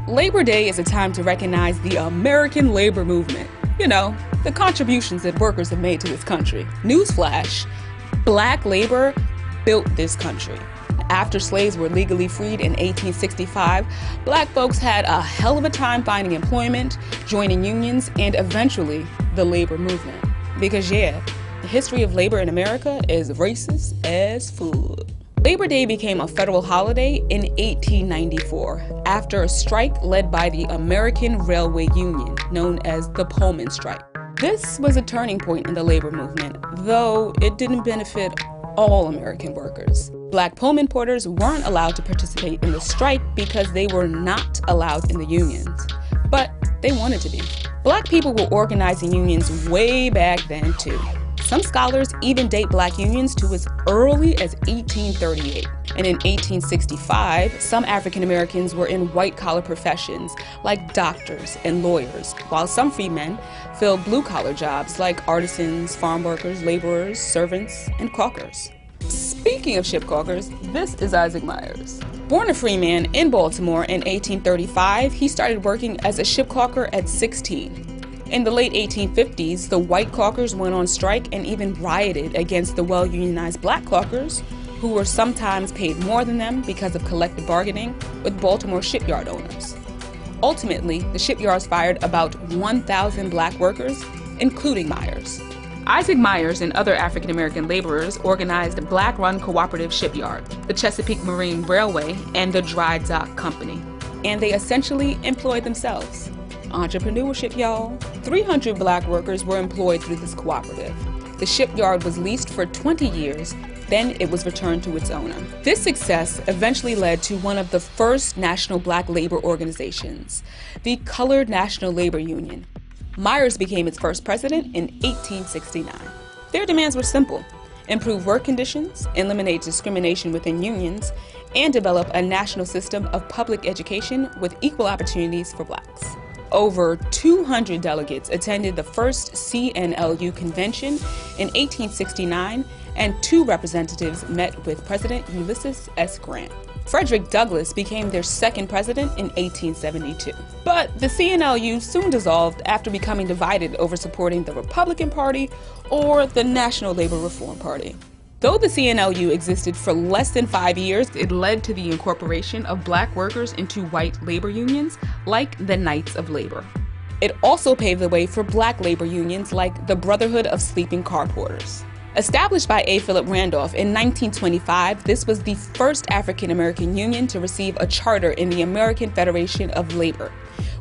Labor Day is a time to recognize the American labor movement. You know, the contributions that workers have made to this country. Newsflash, black labor built this country. After slaves were legally freed in 1865, black folks had a hell of a time finding employment, joining unions, and eventually the labor movement. Because yeah, the history of labor in America is racist as fuck. Labor Day became a federal holiday in 1894 after a strike led by the American Railway Union, known as the Pullman Strike. This was a turning point in the labor movement, though it didn't benefit all American workers. Black Pullman Porters weren't allowed to participate in the strike because they were not allowed in the unions, but they wanted to be. Black people were organizing unions way back then too. Some scholars even date black unions to as early as 1838. And in 1865, some African Americans were in white-collar professions like doctors and lawyers, while some free men filled blue-collar jobs like artisans, farm workers, laborers, servants, and caulkers. Speaking of ship caulkers, this is Isaac Myers. Born a free man in Baltimore in 1835, he started working as a ship caulker at 16. In the late 1850s, the white caulkers went on strike and even rioted against the well-unionized black caulkers, who were sometimes paid more than them because of collective bargaining with Baltimore shipyard owners. Ultimately, the shipyards fired about 1,000 black workers, including Myers. Isaac Myers and other African-American laborers organized a black-run cooperative shipyard, the Chesapeake Marine Railway, and the Dry Dock Company. And they essentially employed themselves. Entrepreneurship, y'all. 300 black workers were employed through this cooperative. The shipyard was leased for 20 years, then it was returned to its owner. This success eventually led to one of the first national black labor organizations, the Colored National Labor Union. Myers became its first president in 1869. Their demands were simple: improve work conditions, eliminate discrimination within unions, and develop a national system of public education with equal opportunities for blacks. Over 200 delegates attended the first CNLU convention in 1869, and 2 representatives met with President Ulysses S. Grant. Frederick Douglass became their second president in 1872. But the CNLU soon dissolved after becoming divided over supporting the Republican Party or the National Labor Reform Party. Though the CNLU existed for less than 5 years, it led to the incorporation of black workers into white labor unions like the Knights of Labor. It also paved the way for black labor unions like the Brotherhood of Sleeping Car Porters. Established by A. Philip Randolph in 1925, this was the first African-American union to receive a charter in the American Federation of Labor,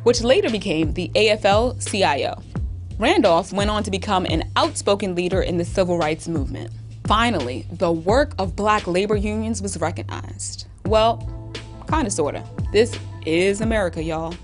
which later became the AFL-CIO. Randolph went on to become an outspoken leader in the civil rights movement. Finally, the work of black labor unions was recognized. Well, kinda sorta. This is America, y'all.